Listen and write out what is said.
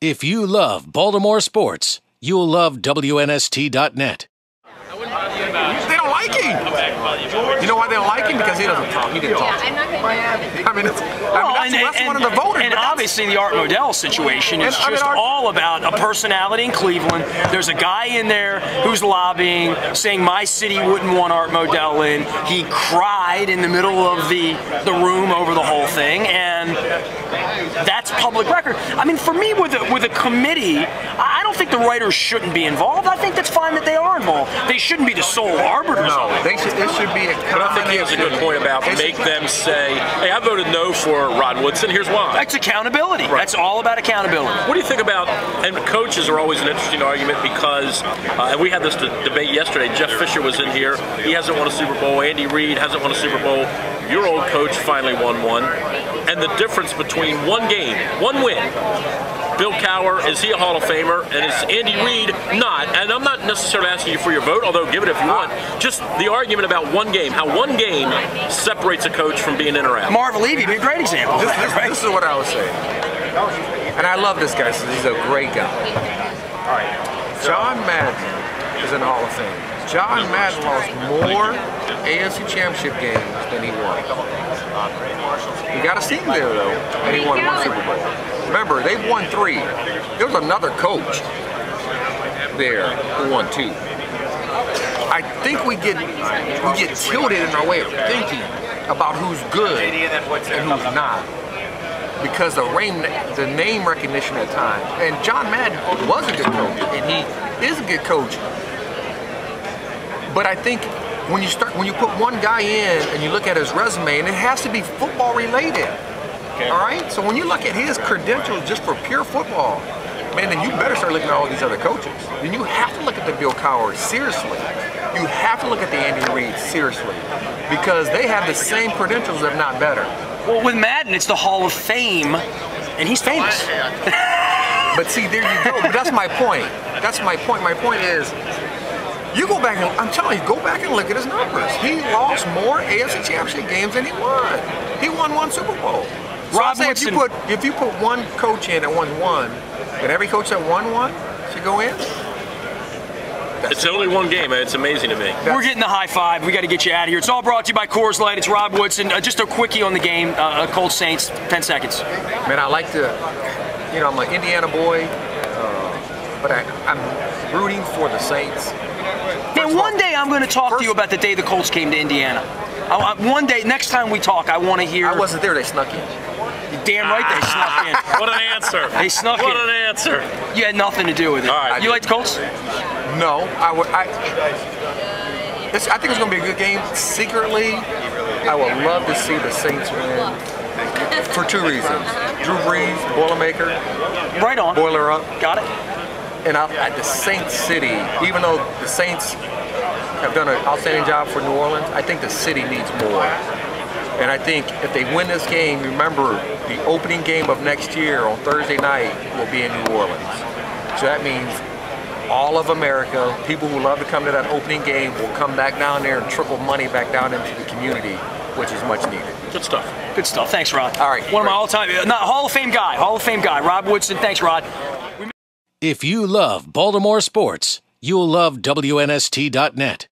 If you love Baltimore sports, you'll love WNST.net. They don't like him. You know why they don't like him? Because he doesn't talk. He didn't talk. That's one of the voters. And obviously the Art Modell situation is just all about a personality in Cleveland. There's a guy in there who's lobbying, saying my city wouldn't want Art Modell in. He cried in the middle of the room over the whole thing, and that's public record. I mean, for me, with a committee, I don't think the writers shouldn't be involved. I think that's fine that they are involved. They shouldn't be the sole arbiters. No, it should be a combination. But I think he has a good point about make them say, hey, I voted no for Rod Woodson, here's why. That's accountability. Right. That's all about accountability. What do you think about, and coaches are always an interesting argument because, and we had this debate yesterday, Jeff Fisher was in here, he hasn't won a Super Bowl, Andy Reid hasn't won a Super Bowl, your old coach finally won one, and the difference between one game, one win, Bill Cowher, is he a Hall of Famer? And is Andy Reid not? And I'm not necessarily asking you for your vote, although give it if you want. Just the argument about one game, how one game separates a coach from being in or out. Marv Levy would be a great example. This is what I was saying. And I love this guy, he's a great guy. All right. John Madden is in the Hall of Fame. John Madden lost more AFC Championship games than he won. You got to see him there, though, and he won one Super Bowl. Remember, they won 3. There was another coach there who won 2. I think we get tilted in our way of thinking about who's good and who's not because the name recognition at times. And John Madden was a good coach, and he is a good coach. But I think when you put one guy in and you look at his resume, and it has to be football related. All right, so when you look at his credentials just for pure football, man, then you better start looking at all these other coaches. Then you have to look at the Bill Cowher seriously. You have to look at the Andy Reid seriously because they have the same credentials, if not better. Well, with Madden, it's the Hall of Fame, and he's famous. But see, there you go. But that's my point. That's my point. My point is, you go back and I'm telling you, go back and look at his numbers. He lost more AFC Championship games than he won. He won one Super Bowl. So Rob Woodson, if you put one coach in that won one, then every coach that won one should go in. It's only one game, and it's amazing to me. We're getting the high five. We got to get you out of here. It's all brought to you by Coors Light. It's Rob Woodson. Just a quickie on the game. Colts Saints, 10 seconds. Man, I like to, I'm an Indiana boy, but I'm rooting for the Saints. Man, one day I'm going to talk to you about the day the Colts came to Indiana. One day, next time we talk, I want to hear. I wasn't there. They snuck in. You're damn right they snuck in. What an answer. They snuck in. What an answer. You had nothing to do with it. All right. You like the Colts? No. I think it's going to be a good game. Secretly, I would love to see the Saints win for 2 reasons. Drew Brees, Boilermaker. Right on. Boiler up. Got it. And at the Saints City, even though the Saints have done an outstanding job for New Orleans, I think the city needs more. And I think if they win this game, remember the opening game of next year on Thursday night will be in New Orleans. So that means all of America, people who love to come to that opening game will come back down there and trickle money back down into the community, which is much needed. Good stuff. Good stuff. Thanks, Rod. All right. One of my all-time, Hall of Fame guy, Rob Woodson. Thanks, Rod. If you love Baltimore sports, you'll love WNST.net.